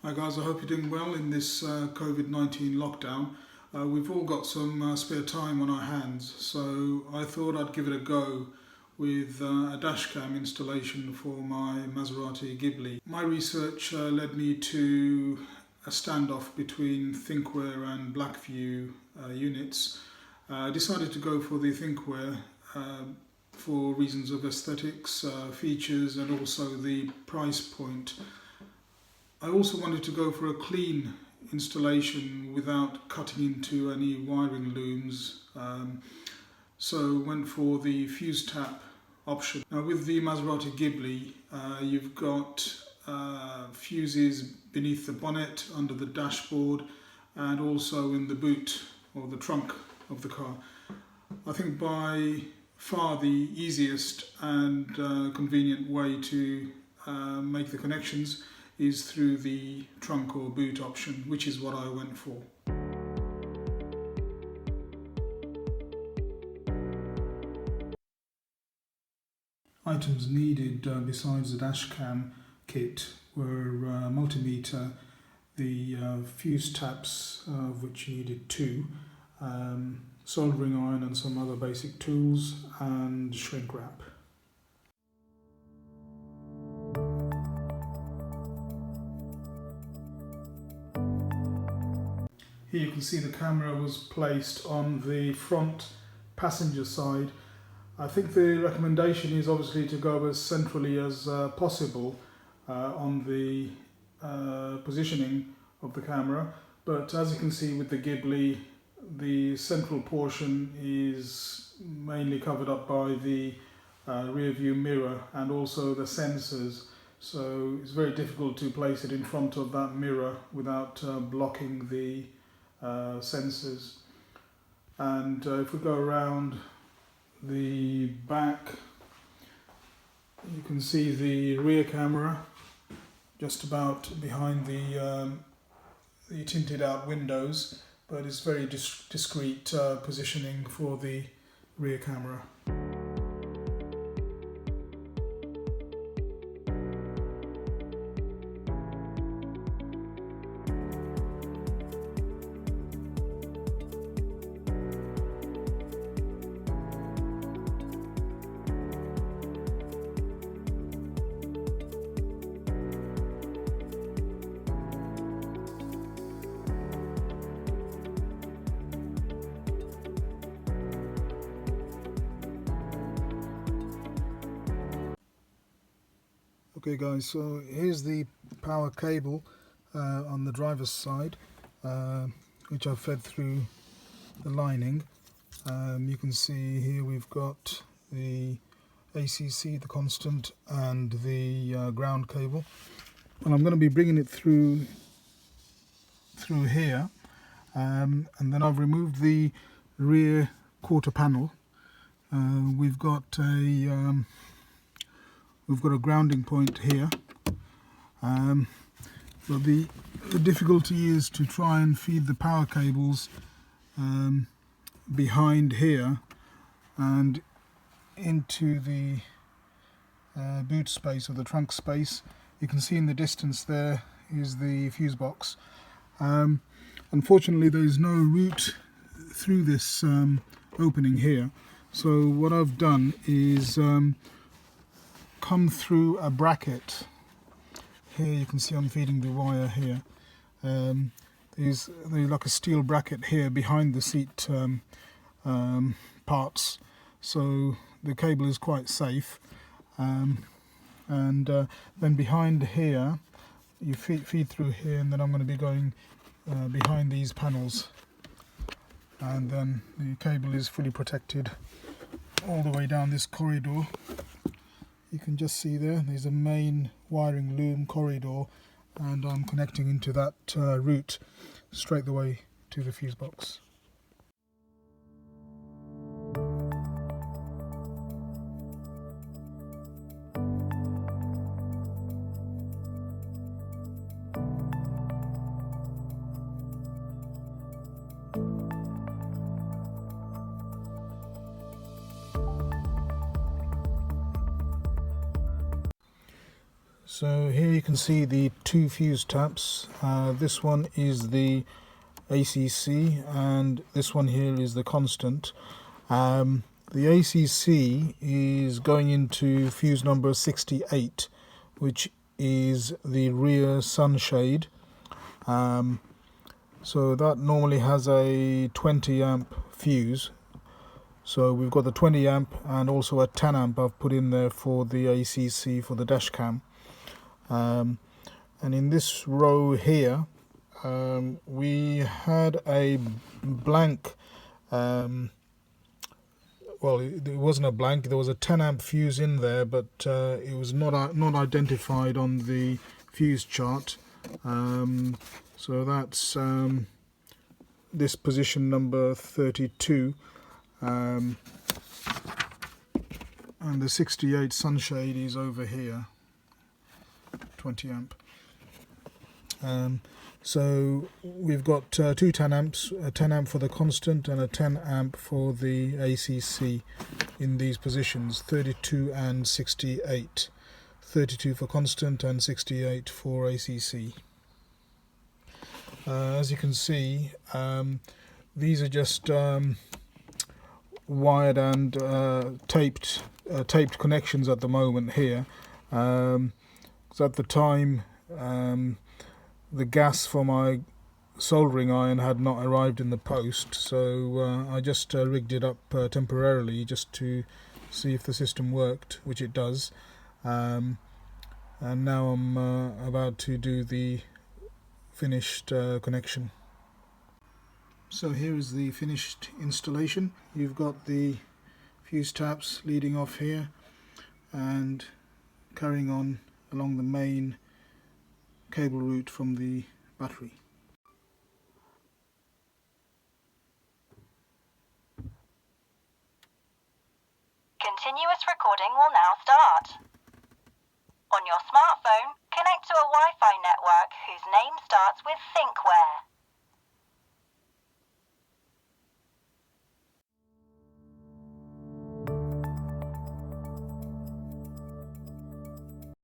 Hi guys, I hope you're doing well in this COVID-19 lockdown. We've all got some spare time on our hands, so I thought I'd give it a go with a Dashcam installation for my Maserati GHIBLI. My research led me to a standoff between Thinkware and Blackview units. I decided to go for the Thinkware for reasons of aesthetics, features, and also the price point. I also wanted to go for a clean installation without cutting into any wiring looms, so went for the fuse tap option. Now with the Maserati GHIBLI, you've got fuses beneath the bonnet, under the dashboard, and also in the boot or the trunk of the car. I think by far the easiest and convenient way to make the connections is through the trunk or boot option, which is what I went for. Items needed besides the Dashcam kit were multimeter, the fuse taps, of which you needed 2, soldering iron and some other basic tools, and shrink wrap. Here you can see the camera was placed on the front passenger side. I think the recommendation is obviously to go as centrally as possible on the positioning of the camera, but as you can see with the GHIBLI, the central portion is mainly covered up by the rear view mirror and also the sensors, so it's very difficult to place it in front of that mirror without blocking the sensors. And if we go around the back, you can see the rear camera just about behind the tinted out windows, but it's very discreet positioning for the rear camera. Okay guys, so here's the power cable on the driver's side, which I've fed through the lining. You can see here we've got the ACC, the constant, and the ground cable. And I'm going to be bringing it through here, and then I've removed the rear quarter panel. We've got a grounding point here, but the difficulty is to try and feed the power cables behind here and into the boot space or the trunk space. You can see in the distance there is the fuse box. Unfortunately there is no route through this opening here, so what I've done is come through a bracket. Here you can see I'm feeding the wire here. There's like a steel bracket here behind the seat parts, so the cable is quite safe. And then behind here you feed through here, and then I'm going to be going behind these panels, and then the cable is fully protected all the way down this corridor. You can just see there's a main wiring loom corridor, and I'm connecting into that route straight the way to the fuse box. So here you can see the two fuse taps. This one is the ACC and this one here is the constant. The ACC is going into fuse number 68, which is the rear sunshade. So that normally has a 20 amp fuse. So we've got the 20 amp and also a 10 amp I've put in there for the ACC for the dash cam. And in this row here, we had a blank, well, it wasn't a blank, there was a 10 amp fuse in there, but it was not identified on the fuse chart. So that's this position number 32, and the 68 sunshade is over here, 20 amp. So we've got two 10 amps, a 10 amp for the constant and a 10 amp for the ACC in these positions, 32 and 68. 32 for constant and 68 for ACC. As you can see, these are just wired and taped connections at the moment here. So at the time, the gas for my soldering iron had not arrived in the post, so I just rigged it up temporarily just to see if the system worked, which it does. And now I'm about to do the finished connection. So here is the finished installation. You've got the fuse taps leading off here and carrying on along the main cable route from the battery. Continuous recording will now start. On your smartphone, connect to a Wi-Fi network whose name starts with